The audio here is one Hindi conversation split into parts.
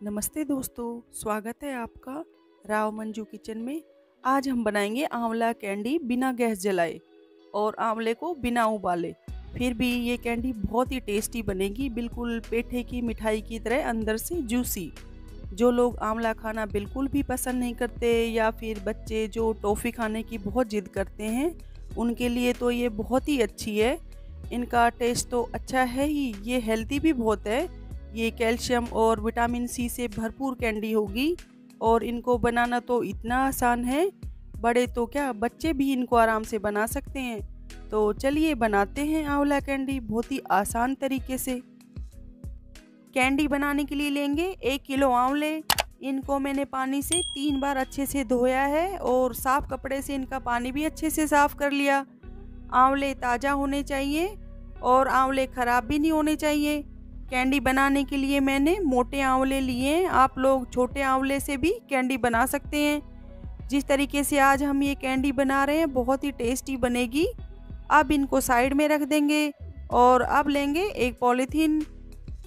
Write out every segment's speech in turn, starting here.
नमस्ते दोस्तों, स्वागत है आपका राव मंजू किचन में। आज हम बनाएंगे आंवला कैंडी बिना गैस जलाए और आंवले को बिना उबाले। फिर भी ये कैंडी बहुत ही टेस्टी बनेगी, बिल्कुल पेठे की मिठाई की तरह अंदर से जूसी। जो लोग आंवला खाना बिल्कुल भी पसंद नहीं करते या फिर बच्चे जो टॉफ़ी खाने की बहुत जिद करते हैं, उनके लिए तो ये बहुत ही अच्छी है। इनका टेस्ट तो अच्छा है ही, ये हेल्दी भी बहुत है। ये कैल्शियम और विटामिन सी से भरपूर कैंडी होगी और इनको बनाना तो इतना आसान है, बड़े तो क्या बच्चे भी इनको आराम से बना सकते हैं। तो चलिए बनाते हैं आंवला कैंडी बहुत ही आसान तरीके से। कैंडी बनाने के लिए लेंगे 1 किलो आंवले। इनको मैंने पानी से 3 बार अच्छे से धोया है और साफ कपड़े से इनका पानी भी अच्छे से साफ कर लिया। आंवले ताज़ा होने चाहिए और आंवले ख़राब भी नहीं होने चाहिए। कैंडी बनाने के लिए मैंने मोटे आंवले लिए हैं, आप लोग छोटे आंवले से भी कैंडी बना सकते हैं। जिस तरीके से आज हम ये कैंडी बना रहे हैं बहुत ही टेस्टी बनेगी। अब इनको साइड में रख देंगे और अब लेंगे एक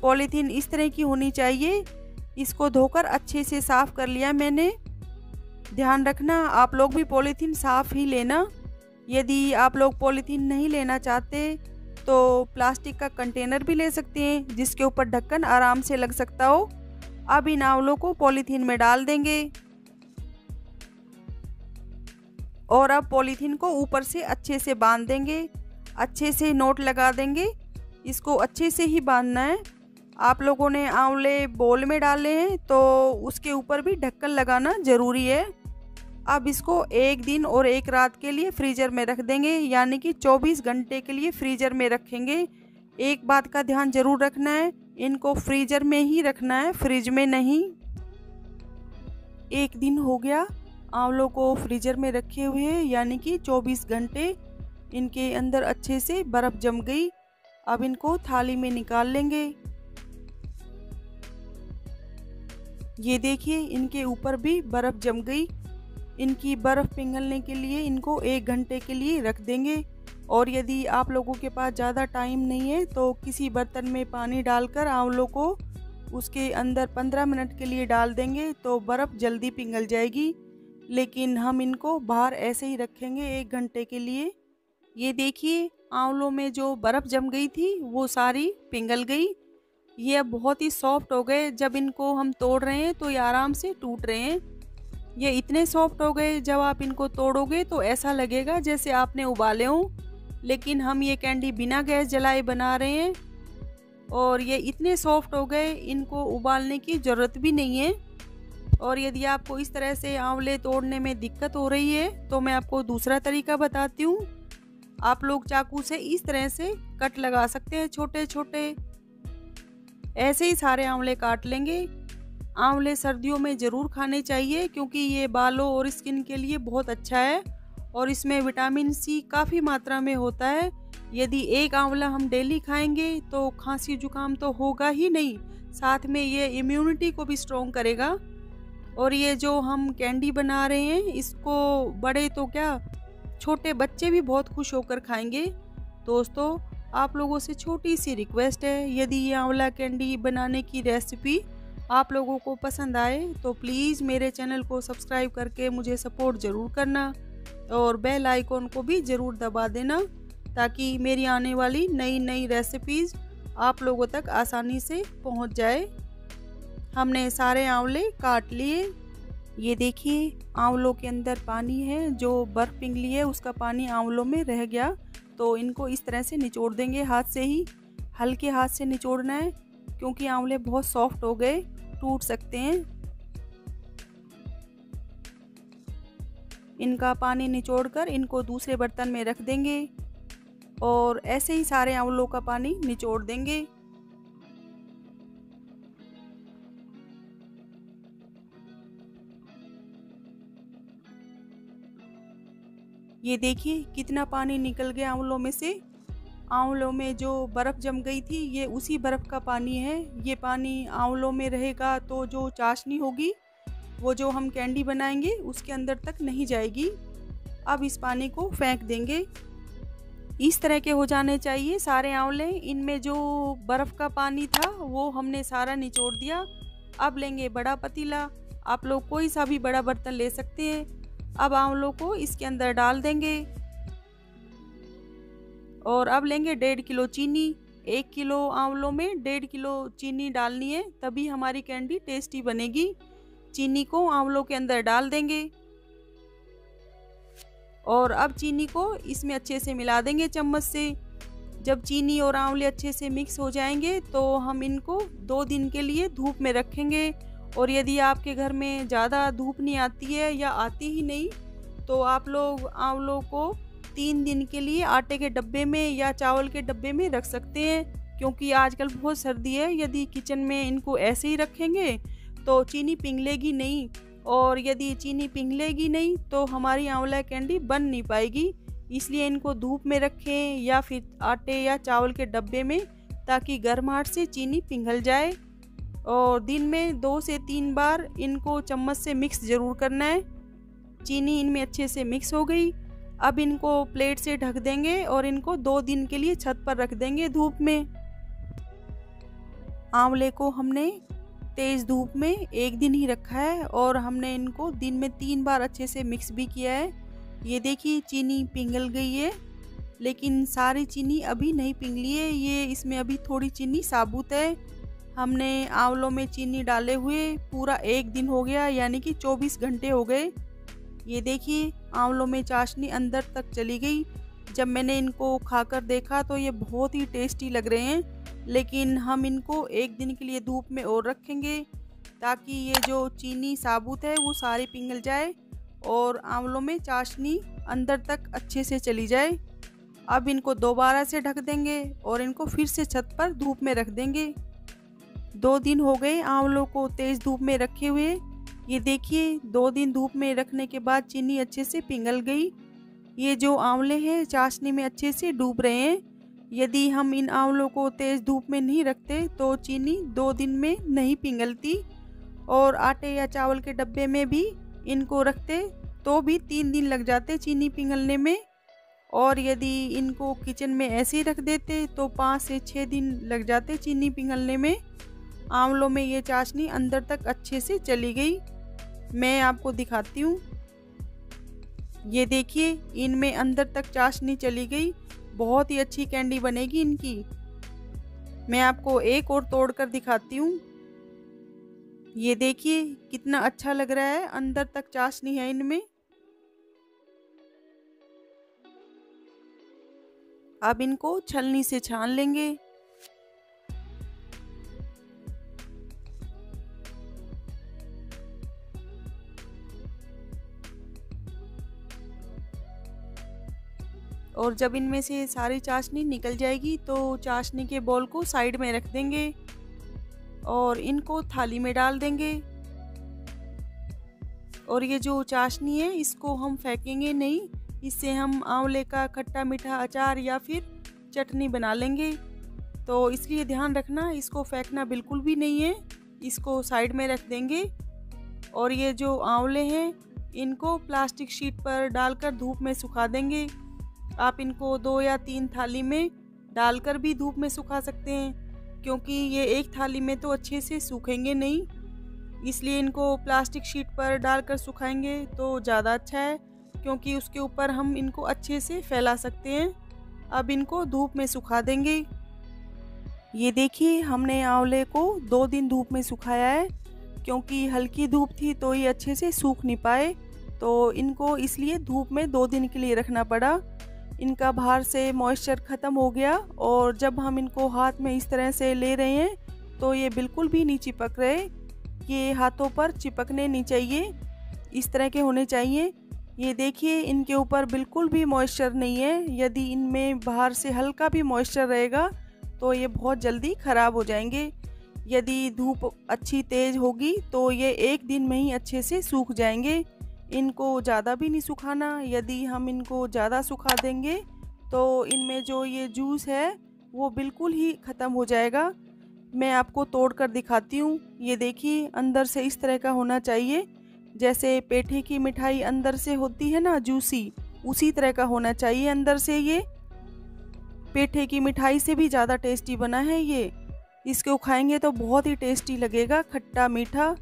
पॉलीथीन इस तरह की होनी चाहिए। इसको धोकर अच्छे से साफ़ कर लिया मैंने। ध्यान रखना आप लोग भी पॉलीथीन साफ़ ही लेना। यदि आप लोग पॉलीथीन नहीं लेना चाहते तो प्लास्टिक का कंटेनर भी ले सकते हैं जिसके ऊपर ढक्कन आराम से लग सकता हो। अब इन आंवलों को पॉलीथीन में डाल देंगे और अब पॉलीथीन को ऊपर से अच्छे से बांध देंगे, अच्छे से नोट लगा देंगे। इसको अच्छे से ही बांधना है। आप लोगों ने आंवले बोल में डाले हैं तो उसके ऊपर भी ढक्कन लगाना ज़रूरी है। अब इसको 1 दिन और 1 रात के लिए फ्रीज़र में रख देंगे, यानी कि 24 घंटे के लिए फ्रीज़र में रखेंगे। एक बात का ध्यान ज़रूर रखना है, इनको फ्रीज़र में ही रखना है, फ्रिज में नहीं। 1 दिन हो गया आंवलों को फ्रीज़र में रखे हुए, यानी कि 24 घंटे। इनके अंदर अच्छे से बर्फ़ जम गई। अब इनको थाली में निकाल लेंगे। ये देखिए इनके ऊपर भी बर्फ़ जम गई। इनकी बर्फ़ पिघलने के लिए इनको 1 घंटे के लिए रख देंगे। और यदि आप लोगों के पास ज़्यादा टाइम नहीं है तो किसी बर्तन में पानी डालकर आंवलों को उसके अंदर 15 मिनट के लिए डाल देंगे तो बर्फ़ जल्दी पिघल जाएगी। लेकिन हम इनको बाहर ऐसे ही रखेंगे 1 घंटे के लिए। ये देखिए आंवलों में जो बर्फ़ जम गई थी वो सारी पिघल गई। ये अब बहुत ही सॉफ्ट हो गए। जब इनको हम तोड़ रहे हैं तो ये आराम से टूट रहे हैं। ये इतने सॉफ्ट हो गए, जब आप इनको तोड़ोगे तो ऐसा लगेगा जैसे आपने उबाले हों। लेकिन हम ये कैंडी बिना गैस जलाए बना रहे हैं और ये इतने सॉफ्ट हो गए, इनको उबालने की ज़रूरत भी नहीं है। और यदि आपको इस तरह से आंवले तोड़ने में दिक्कत हो रही है तो मैं आपको दूसरा तरीका बताती हूँ। आप लोग चाकू से इस तरह से कट लगा सकते हैं, छोटे छोटे। ऐसे ही सारे आंवले काट लेंगे। आंवले सर्दियों में ज़रूर खाने चाहिए क्योंकि ये बालों और स्किन के लिए बहुत अच्छा है और इसमें विटामिन सी काफ़ी मात्रा में होता है। यदि एक आंवला हम डेली खाएंगे तो खांसी जुकाम तो होगा ही नहीं, साथ में ये इम्यूनिटी को भी स्ट्रॉन्ग करेगा। और ये जो हम कैंडी बना रहे हैं इसको बड़े तो क्या छोटे बच्चे भी बहुत खुश होकर खाएंगे। दोस्तों आप लोगों से छोटी सी रिक्वेस्ट है, यदि ये आंवला कैंडी बनाने की रेसिपी आप लोगों को पसंद आए तो प्लीज़ मेरे चैनल को सब्सक्राइब करके मुझे सपोर्ट ज़रूर करना और बेल आइकॉन को भी ज़रूर दबा देना ताकि मेरी आने वाली नई रेसिपीज़ आप लोगों तक आसानी से पहुंच जाए। हमने सारे आंवले काट लिए। ये देखिए आंवलों के अंदर पानी है, जो बर्फ़ पिघली है उसका पानी आंवलों में रह गया। तो इनको इस तरह से निचोड़ देंगे, हाथ से ही, हल्के हाथ से निचोड़ना है क्योंकि आंवले बहुत सॉफ्ट हो गए, टूट सकते हैं। इनका पानी निचोड़कर इनको दूसरे बर्तन में रख देंगे और ऐसे ही सारे आंवलों का पानी निचोड़ देंगे। ये देखिए कितना पानी निकल गया आंवलों में से। आंवलों में जो बर्फ़ जम गई थी ये उसी बर्फ़ का पानी है। ये पानी आंवलों में रहेगा तो जो चाशनी होगी वो जो हम कैंडी बनाएंगे उसके अंदर तक नहीं जाएगी। अब इस पानी को फेंक देंगे। इस तरह के हो जाने चाहिए सारे आंवले। इनमें जो बर्फ़ का पानी था वो हमने सारा निचोड़ दिया। अब लेंगे बड़ा पतीला, आप लोग कोई सा भी बड़ा बर्तन ले सकते हैं। अब आंवलों को इसके अंदर डाल देंगे और अब लेंगे 1.5 किलो चीनी। 1 किलो आंवलों में 1.5 किलो चीनी डालनी है, तभी हमारी कैंडी टेस्टी बनेगी। चीनी को आंवलों के अंदर डाल देंगे और अब चीनी को इसमें अच्छे से मिला देंगे चम्मच से। जब चीनी और आंवले अच्छे से मिक्स हो जाएंगे तो हम इनको 2 दिन के लिए धूप में रखेंगे। और यदि आपके घर में ज़्यादा धूप नहीं आती है या आती ही नहीं, तो आप लोग आंवलों को 3 दिन के लिए आटे के डब्बे में या चावल के डब्बे में रख सकते हैं, क्योंकि आजकल बहुत सर्दी है। यदि किचन में इनको ऐसे ही रखेंगे तो चीनी पिघलेगी नहीं, और यदि चीनी पिघलेगी नहीं तो हमारी आंवला कैंडी बन नहीं पाएगी। इसलिए इनको धूप में रखें या फिर आटे या चावल के डब्बे में, ताकि गर्माहट से चीनी पिघल जाए। और दिन में 2 से 3 बार इनको चम्मच से मिक्स ज़रूर करना है। चीनी इनमें अच्छे से मिक्स हो गई। अब इनको प्लेट से ढक देंगे और इनको 2 दिन के लिए छत पर रख देंगे धूप में। आंवले को हमने तेज़ धूप में 1 दिन ही रखा है और हमने इनको दिन में 3 बार अच्छे से मिक्स भी किया है। ये देखिए चीनी पिघल गई है, लेकिन सारी चीनी अभी नहीं पिघली है, ये इसमें अभी थोड़ी चीनी साबुत है। हमने आंवलों में चीनी डाले हुए पूरा 1 दिन हो गया, यानी कि 24 घंटे हो गए। ये देखिए आंवलों में चाशनी अंदर तक चली गई। जब मैंने इनको खाकर देखा तो ये बहुत ही टेस्टी लग रहे हैं, लेकिन हम इनको 1 दिन के लिए धूप में और रखेंगे, ताकि ये जो चीनी साबुत है वो सारी पिघल जाए और आंवलों में चाशनी अंदर तक अच्छे से चली जाए। अब इनको दोबारा से ढक देंगे और इनको फिर से छत पर धूप में रख देंगे। 2 दिन हो गए आंवलों को तेज़ धूप में रखे हुए। ये देखिए 2 दिन धूप में रखने के बाद चीनी अच्छे से पिघल गई। ये जो आंवले हैं चाशनी में अच्छे से डूब रहे हैं। यदि हम इन आंवलों को तेज़ धूप में नहीं रखते तो चीनी 2 दिन में नहीं पिघलती, और आटे या चावल के डब्बे में भी इनको रखते तो भी 3 दिन लग जाते चीनी पिघलने में, और यदि इनको किचन में ऐसे ही रख देते तो 5 से 6 दिन लग जाते चीनी पिघलने में। आंवलों में ये चाशनी अंदर तक अच्छे से चली गई। मैं आपको दिखाती हूँ। ये देखिए इनमें अंदर तक चाशनी चली गई। बहुत ही अच्छी कैंडी बनेगी इनकी। मैं आपको एक और तोड़ कर दिखाती हूँ। ये देखिए कितना अच्छा लग रहा है, अंदर तक चाशनी है इनमें। अब इनको छलनी से छान लेंगे। और जब इनमें से सारी चाशनी निकल जाएगी तो चाशनी के बॉल को साइड में रख देंगे और इनको थाली में डाल देंगे। और ये जो चाशनी है इसको हम फेंकेंगे नहीं, इससे हम आंवले का खट्टा मीठा अचार या फिर चटनी बना लेंगे। तो इसलिए ध्यान रखना, इसको फेंकना बिल्कुल भी नहीं है, इसको साइड में रख देंगे। और ये जो आंवले हैं इनको प्लास्टिक शीट पर डालकर धूप में सुखा देंगे। आप इनको 2 या 3 थाली में डालकर भी धूप में सुखा सकते हैं, क्योंकि ये एक थाली में तो अच्छे से सूखेंगे नहीं, इसलिए इनको प्लास्टिक शीट पर डालकर सुखाएंगे तो ज़्यादा अच्छा है, क्योंकि उसके ऊपर हम इनको अच्छे से फैला सकते हैं। अब इनको धूप में सुखा देंगे। ये देखिए हमने आंवले को 2 दिन धूप में सुखाया है, क्योंकि हल्की धूप थी तो ये अच्छे से सूख नहीं पाए, तो इनको इसलिए धूप में 2 दिन के लिए रखना पड़ा। इनका बाहर से मॉइस्चर ख़त्म हो गया, और जब हम इनको हाथ में इस तरह से ले रहे हैं तो ये बिल्कुल भी नहीं चिपक रहे। ये हाथों पर चिपकने नहीं चाहिए, इस तरह के होने चाहिए। ये देखिए इनके ऊपर बिल्कुल भी मॉइस्चर नहीं है। यदि इनमें बाहर से हल्का भी मॉइस्चर रहेगा तो ये बहुत जल्दी ख़राब हो जाएंगे। यदि धूप अच्छी तेज़ होगी तो ये 1 दिन में ही अच्छे से सूख जाएंगे। इनको ज़्यादा भी नहीं सुखाना, यदि हम इनको ज़्यादा सुखा देंगे तो इनमें जो ये जूस है वो बिल्कुल ही ख़त्म हो जाएगा। मैं आपको तोड़ कर दिखाती हूँ। ये देखिए अंदर से इस तरह का होना चाहिए, जैसे पेठे की मिठाई अंदर से होती है ना जूसी, उसी तरह का होना चाहिए अंदर से। ये पेठे की मिठाई से भी ज़्यादा टेस्टी बना है ये। इसको खाएंगे तो बहुत ही टेस्टी लगेगा, खट्टा मीठा।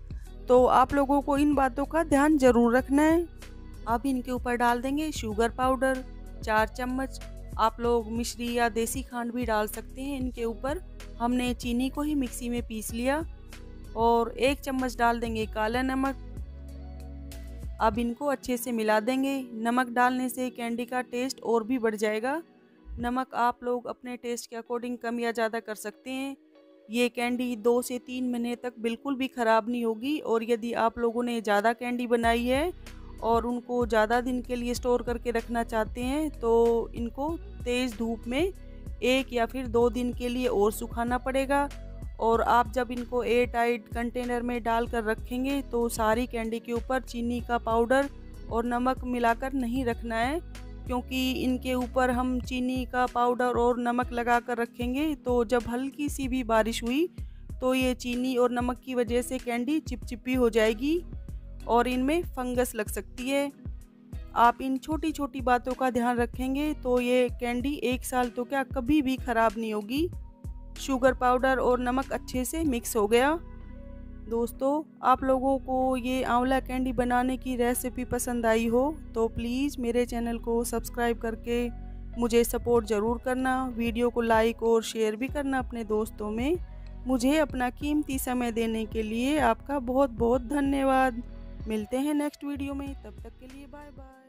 तो आप लोगों को इन बातों का ध्यान ज़रूर रखना है। अब इनके ऊपर डाल देंगे शुगर पाउडर 4 चम्मच। आप लोग मिश्री या देसी खांड भी डाल सकते हैं इनके ऊपर। हमने चीनी को ही मिक्सी में पीस लिया। और 1 चम्मच डाल देंगे काला नमक। अब इनको अच्छे से मिला देंगे। नमक डालने से कैंडी का टेस्ट और भी बढ़ जाएगा। नमक आप लोग अपने टेस्ट के अकॉर्डिंग कम या ज़्यादा कर सकते हैं। ये कैंडी 2 से 3 महीने तक बिल्कुल भी ख़राब नहीं होगी। और यदि आप लोगों ने ज़्यादा कैंडी बनाई है और उनको ज़्यादा दिन के लिए स्टोर करके रखना चाहते हैं तो इनको तेज़ धूप में 1 या फिर 2 दिन के लिए और सुखाना पड़ेगा। और आप जब इनको एयर टाइट कंटेनर में डाल कर रखेंगे तो सारी कैंडी के ऊपर चीनी का पाउडर और नमक मिलाकर नहीं रखना है, क्योंकि इनके ऊपर हम चीनी का पाउडर और नमक लगा कर रखेंगे तो जब हल्की सी भी बारिश हुई तो ये चीनी और नमक की वजह से कैंडी चिपचिपी हो जाएगी और इनमें फंगस लग सकती है। आप इन छोटी छोटी बातों का ध्यान रखेंगे तो ये कैंडी 1 साल तो क्या कभी भी ख़राब नहीं होगी। शुगर पाउडर और नमक अच्छे से मिक्स हो गया। दोस्तों, आप लोगों को ये आंवला कैंडी बनाने की रेसिपी पसंद आई हो तो प्लीज़ मेरे चैनल को सब्सक्राइब करके मुझे सपोर्ट ज़रूर करना। वीडियो को लाइक और शेयर भी करना अपने दोस्तों में। मुझे अपना कीमती समय देने के लिए आपका बहुत बहुत धन्यवाद। मिलते हैं नेक्स्ट वीडियो में, तब तक के लिए बाय बाय।